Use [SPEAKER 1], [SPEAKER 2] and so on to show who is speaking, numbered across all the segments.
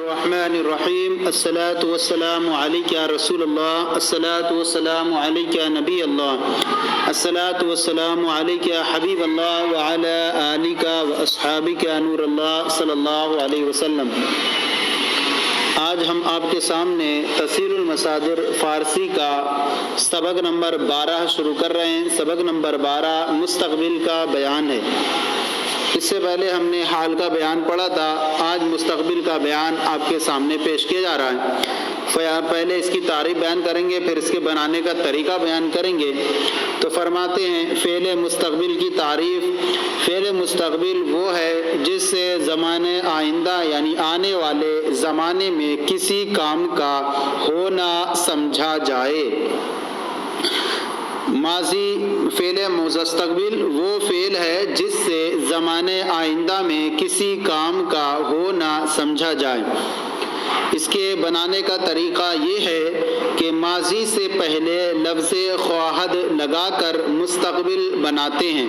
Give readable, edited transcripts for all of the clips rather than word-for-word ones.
[SPEAKER 1] الرحمن الرحیم الصلاۃ والسلام علیک یا رسول اللہ الصلاۃ والسلام علیک یا نبی اللہ الصلاۃ والسلام علیک یا حبیب اللہ وعلی آلک واصحابک یا نور اللہ صلی اللہ علیہ وسلم۔ آج ہم آپ کے سامنے تفسیر المصادر فارسی کا سبق نمبر 12 شروع کر رہے ہیں۔ سبق نمبر 12 مستقبل کا بیان ہے۔ اس سے پہلے ہم نے حال کا بیان پڑھا تھا، آج مستقبل کا بیان آپ کے سامنے پیش کیا جا رہا ہے۔ پہلے اس کی تعریف بیان کریں گے، پھر اس کے بنانے کا طریقہ بیان کریں گے۔ تو فرماتے ہیں فعل مستقبل کی تعریف، فعل مستقبل وہ ہے جس سے زمانے آئندہ یعنی آنے والے زمانے میں کسی کام کا ہونا سمجھا جائے۔ ماضی فعل مستقبل وہ فعل ہے جس سے زمانے آئندہ میں کسی کام کا ہونا سمجھا جائے۔ اس کے بنانے کا طریقہ یہ ہے کہ ماضی سے پہلے لفظ خواہد لگا کر مستقبل بناتے ہیں،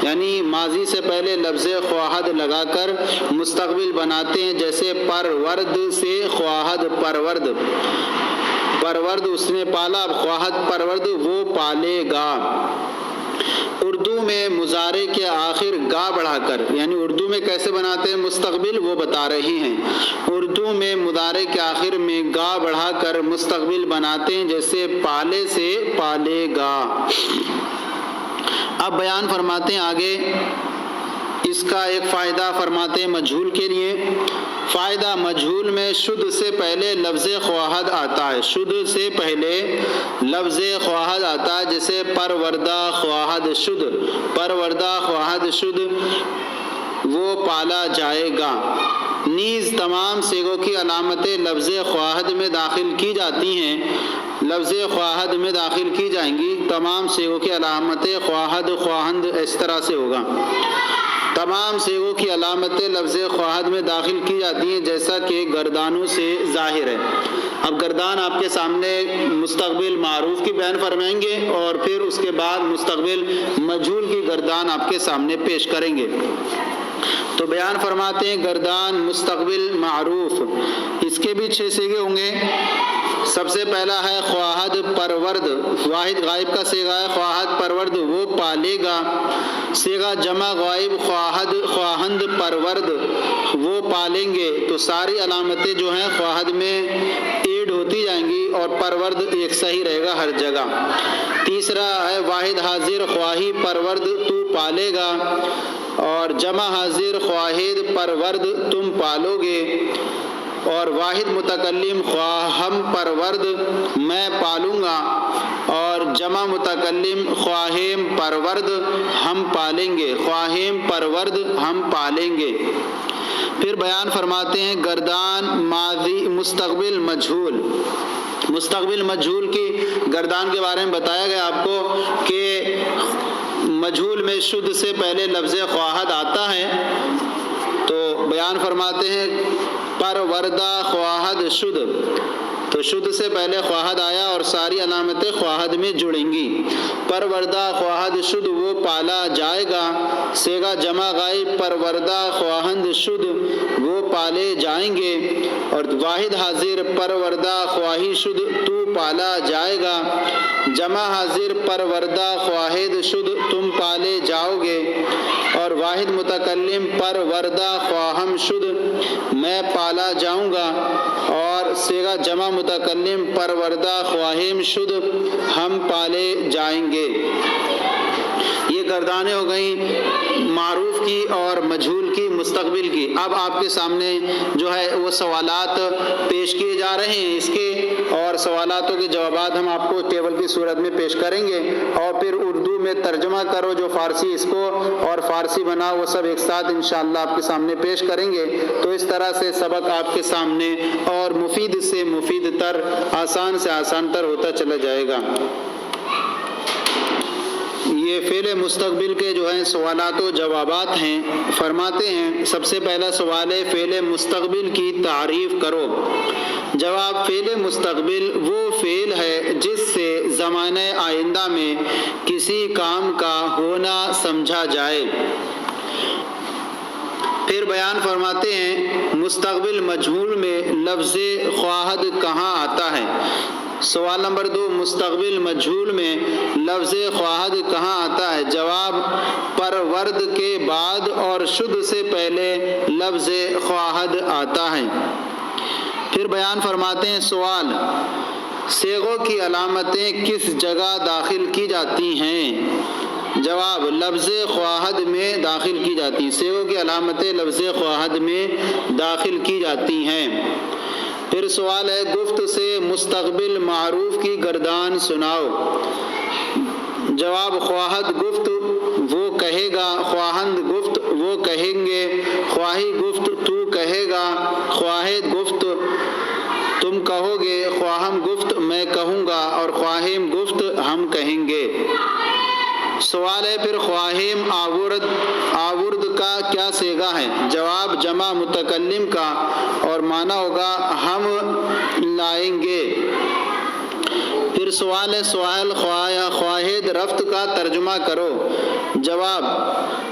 [SPEAKER 1] یعنی ماضی سے پہلے لفظ خواہد لگا کر مستقبل بناتے ہیں، جیسے پرورد سے خواہد پرورد، پرورد اس نے پالا، اب خواہد پرورد وہ پالے گا۔ اردو میں مضارع کے آخر گا بڑھا کر، یعنی اردو میں کیسے بناتے ہیں مستقبل وہ بتا رہی ہیں۔ اردو میں مضارع کے آخر میں گا بڑھا کر مستقبل بناتے ہیں، جیسے پالے سے پالے گا۔ اب بیان فرماتے ہیں آگے اس کا ایک فائدہ فرماتے ہیں مجہول کے لیے۔ فائدہ مجہول میں شد سے پہلے لفظ خواہد آتا ہے، شد سے پہلے لفظ خواہد آتا ہے، جیسے پروردہ خواہد شد، پروردہ خواہد شد وہ پالا جائے گا۔ نیز تمام صیغوں کی علامتیں لفظ خواہد میں داخل کی جاتی ہیں، لفظ خواہد میں داخل کی جائیں گی۔ تمام صیغوں کی علامتیں خواہد خواہند اس طرح سے ہوگا۔ تمام صیغوں کی علامتیں لفظ خواہد میں داخل کی جاتی ہیں، جیسا کہ گردانوں سے ظاہر ہے۔ اب گردان آپ کے سامنے مستقبل معروف کی بیان فرمائیں گے اور پھر اس کے بعد مستقبل مجہول کی گردان آپ کے سامنے پیش کریں گے۔ تو بیان فرماتے ہیں گردان مستقبل معروف، اس کے بھی 6 صیغے ہوں گے۔ سب سے پہلا ہے خواہد پرورد، واحد غائب کا صیغہ ہے خواہد پرورد وہ پالے گا۔ صیغہ جمع غائب خواہد خواہند پرورد وہ پالیں گے، تو ساری علامتیں جو ہیں خواہد میں ایڈ ہوتی جائیں گی اور پرورد ایک صحیح رہے گا ہر جگہ۔ تیسرا ہے واحد حاضر خواہی پرورد تو پالے گا، اور جمع حاضر خواہد پرورد تم پالو گے، اور واحد متکلم خواہم پرورد میں پالوں گا، اور جمع متکلم خواہم پرورد ہم پالیں گے، خواہم پرورد ہم پالیں گے۔ پھر بیان فرماتے ہیں گردان ماضی مستقبل مجہول، مستقبل مجہول کی گردان کے بارے میں بتایا گیا آپ کو کہ مجہول میں شد سے پہلے لفظ خواہد آتا ہے، تو بیان فرماتے ہیں پروردہ خواہد شد، تو شد سے پہلے خواہد آیا اور ساری علامتیں خواہد میں جڑیں گی۔ پروردہ خواہد شد وہ پالا جائے گا، صیغہ جمع غائب پروردہ خواہند شد وہ پالے جائیں گے، اور واحد حاضر پروردہ خواہی شد تو پالا جائے گا، جمع حاضر پروردہ خواہد شد تم پالے جاؤ گے، اور واحد متکلم پروردہ خواہم شد میں پالا جاؤں گا، اور صیغہ جمع متکلم پروردہ خواہم شد ہم پالے جائیں گے۔ یہ گردانیں ہو گئیں معروف کی اور مجہول کی مستقبل کی۔ اب آپ کے سامنے جو ہے وہ سوالات پیش کیے جا رہے ہیں اس کے، اور سوالاتوں کے جوابات ہم آپ کو ٹیبل کی صورت میں پیش کریں گے، اور پھر اردو میں ترجمہ کرو جو فارسی اس کو اور فارسی بنا وہ سب ایک ساتھ انشاءاللہ آپ کے سامنے پیش کریں گے۔ تو اس طرح سے سبق آپ کے سامنے اور مفید سے مفید تر، آسان سے آسان تر ہوتا چلا جائے گا۔ یہ فعل مستقبل کے جو ہیں سوالات و جوابات ہیں۔ فرماتے ہیں سب سے پہلا سوال ہے فعل مستقبل کی تعریف کرو۔ جواب فعل مستقبل وہ فعل ہے جس سے زمانہ آئندہ میں کسی کام کا ہونا سمجھا جائے۔ پھر بیان فرماتے ہیں مستقبل مجہول میں لفظ خواہد کہاں آتا ہے؟ سوال نمبر 2، مستقبل مجہول میں لفظ خواہد کہاں آتا ہے؟ جواب، پرورد کے بعد اور شد سے پہلے لفظ خواہد آتا ہے۔ پھر بیان فرماتے ہیں سوال، صیغوں کی علامتیں کس جگہ داخل کی جاتی ہیں؟ جواب، لفظ خواہد میں داخل کی جاتی ہیں۔ صیغوں کی علامتیں لفظ خواہد میں داخل کی جاتی ہیں۔ پھر سوال ہے، گفت سے مستقبل معروف کی گردان سناؤ۔ جواب، خواہد گفت وہ کہے گا، خواہند گفت وہ کہیں گے، خواہی گفت تو کہے گا، خواہد گفت تم کہو گے، خواہم گفت میں کہوں گا، اور خواہم گفت ہم کہیں گے۔ سوال ہے پھر خواہم آورد کا کیا صیغہ ہے؟ جواب، جمع متکلم کا، اور معنی ہوگا ہم لائیں گے۔ پھر سوال ہے خواہد رفت کا ترجمہ کرو۔ جواب،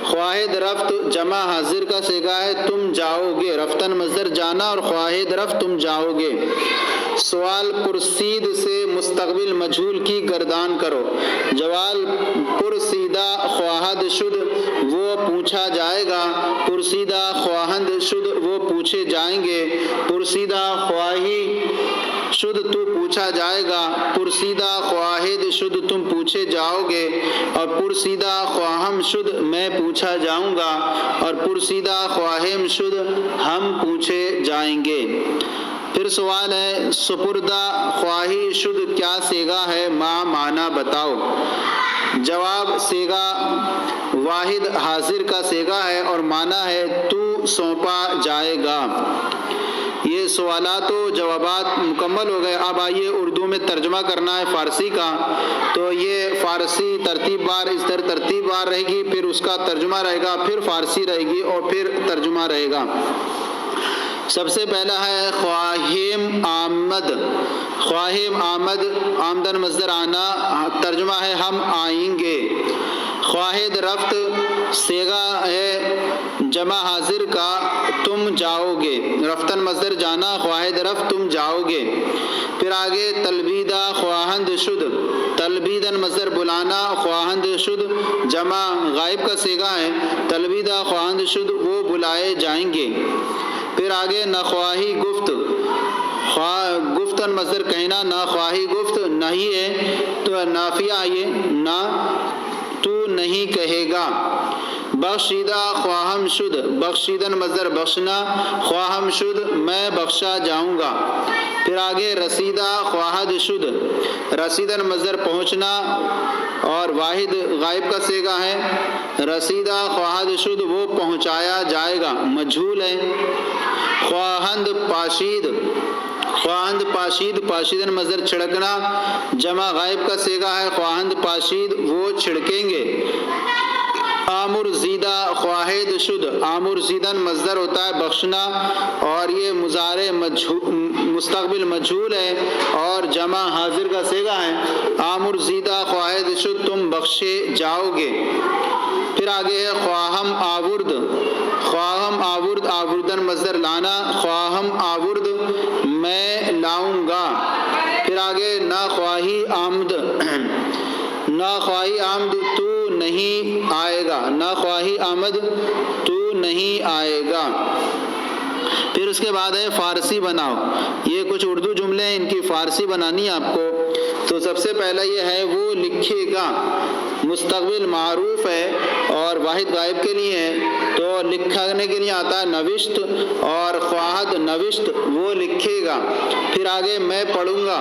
[SPEAKER 1] خواہد رفت جمع حاضر کا صیغہ ہے تم جاؤ گے، رفتن مصدر جانا، اور خواہد رفت تم جاؤ گے۔ سوال، پرسید سے مستقبل مجہول کی گردان کرو۔ جواب، پرسیدہ خواہد شد وہ پوچھا جائے گا، پرسیدہ خواہند شد وہ پوچھے جائیں گے، پرسیدہ خواہی شد تو پوچھا جائے گا، پرسیدہ خواہد شد تم پوچھے جاؤ گے، اور پرسیدہ خواہم شد میں پوچھا جاؤں گا، اور پرسیدہ خواہم شد ہم پوچھے جائیں گے۔ پھر سوال ہے سپردہ خواہی شد کیا صیغہ ہے؟ معنی بتاؤ۔ جواب، صیغہ واحد حاضر کا صیغہ ہے اور معنی ہے تو سونپا جائے گا۔ یہ سوالات و جوابات مکمل ہو گئے۔ اب آئیے اردو میں ترجمہ کرنا ہے فارسی کا، تو یہ فارسی ترتیب بار رہے گی، پھر اس کا ترجمہ رہے گا، پھر فارسی رہے گی، اور پھر ترجمہ رہے گا۔ سب سے پہلا ہے خواہم آمد۔ خواہم آمد، آمدن مصدر آنا، ترجمہ ہے ہم آئیں گے۔ خواہد رفت صیغہ ہے جمع حاضر کا تم جاؤ گے، رفتن مصدر جانا، خواہد رفت تم جاؤ گے۔ پھر آگے تلبیدہ خواہند شد، تلبیدن مصدر بلانا، خواہند شد جمع غائب کا صیغہ ہے، تلبیدہ خواہند شد وہ بلائے جائیں گے۔ پھر آگے نخواہی گفت، گفتن مصدر کہنا، نہ خواہی گفت نہیں ہے تو نافیہ یہ نہ تو نہیں کہے گا۔ بخشیدہ خواہم شد، بخشیدن مصدر بخشنا، خواہم شد میں بخشا جاؤں گا۔ پھر آگے رسیدہ خواہد شد، رسیدن مصدر پہنچنا اور واحد غائب کا صیغہ ہے، رسیدہ خواہد شد وہ پہنچایا جائے گا، مجہول ہے۔ خواہند پاشید، خواہند پاشید، پاشیدن مصدر چھڑکنا، جمع غائب کا صیغہ ہے، خواہند پاشید وہ چھڑکیں گے۔ آمر زیدہ خواہد شد، آمر زیدن مصدر ہوتا ہے بخشنا، اور یہ مضارع مستقبل مجہول ہے اور جمع حاضر کا صیغہ ہے، آمر زیدہ خواہد شد تم بخشے جاؤ گے۔ پھر آگے ہے خواہم آورد، خواہم آورد، آوردن مصدر لانا، خواہم آورد میں لاؤں گا۔ پھر آگے نہ خواہی آمد، نہ خواہی آمد تو نہیں آئے گا، نہ خواہی آمد تو نہیں آئے گا۔ پھر اس کے بعد ہے فارسی بناؤ۔ یہ کچھ اردو جملے ہیں، ان کی فارسی بنانی ہے آپ کو۔ تو سب سے پہلا یہ ہے وہ لکھے گا، مستقبل معروف ہے اور واحد غائب کے لیے ہے، تو لکھنے کے لیے آتا ہے نوشت، اور خواہد نوشت وہ لکھے گا۔ پھر آگے میں پڑھوں گا،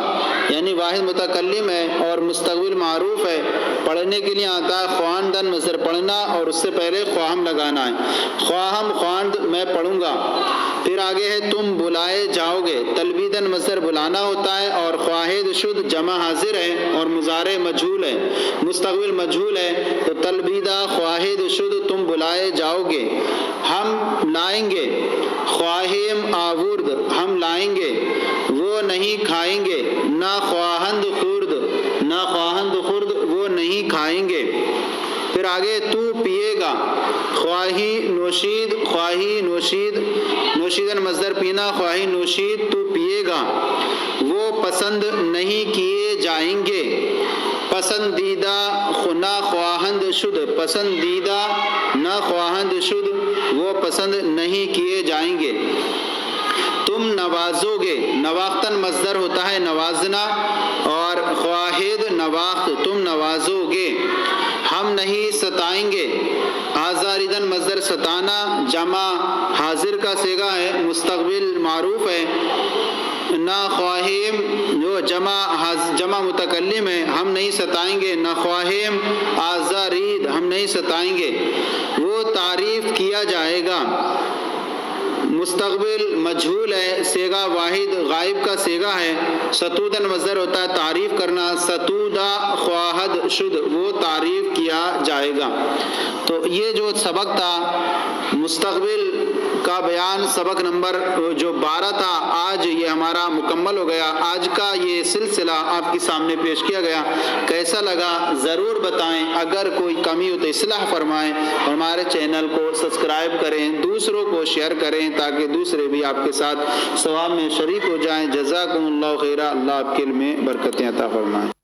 [SPEAKER 1] یعنی واحد متکلم ہے اور مستقبل معروف ہے، پڑھنے کے لیے آتا ہے خواندن مصدر پڑھنا، اور اس سے پہلے خواہم لگانا ہے، خواہم خواند میں پڑھوں گا۔ پھر آگے ہے تم بلائے جاؤ گے، تلبیدن مصدر بلانا ہوتا ہے، اور خواہد شد جمع حاضر ہے اور مضارع مجہول ہے، مستقبل مجہول ہے، تو تلبیدہ خواہد شد تم بلائے جاؤ گے۔ ہم لائیں گے، خواہم آورد ہم لائیں گے، وہ نہیں کھائیں گے، نہ خواہند خورد، نہ خواہند خورد وہ نہیں کھائیں گے۔ پھر آگے تو پیے گا، خواہی نوشید، خواہی نوشید، نوشیدن مصدر پینا، خواہی نوشید تو پیے گا، وہ پسند نہیں کیے جائیں گے، پسندیدہ نہ خواہند شد، پسندیدہ نہ خواہند شد، وہ پسند نہیں کیے جائیں گے۔ تم نوازو گے، نواختن مصدر ہوتا ہے نوازنا، اور خواہد نواخت، تم نوازو گے، ہم نہیں ستائیں گے، آزاریدن مصدر ستانا، جمع حاضر کا صیغہ ہے، مستقبل معروف ہے، نہ خواہیم جو جمع متکلم ہے، ہم نہیں ستائیں گے، نہ خواہیم آزارید، ہم نہیں ستائیں گے، وہ تعریف کیا جائے گا، مستقبل مجہول ہے، صیغہ واحد غائب کا صیغہ ہے، ستودن مصدر ہوتا ہے تعریف کرنا، ستودا خواہد شد، وہ تعریف کیا جائے گا۔ تو یہ جو سبق تھا مستقبل کا بیان، سبق نمبر جو 12 تھا، آج یہ ہمارا مکمل ہو گیا۔ آج کا یہ سلسلہ آپ کے سامنے پیش کیا گیا، کیسا لگا ضرور بتائیں، اگر کوئی کمی ہو تو اصلاح فرمائیں، اور ہمارے چینل کو سبسکرائب کریں، دوسروں کو شیئر کریں تاکہ دوسرے بھی آپ کے ساتھ ثواب میں شریک ہو جائیں۔ جزاکم اللہ خیرہ، اللہ آپ کے علم میں برکتیں عطا فرمائیں۔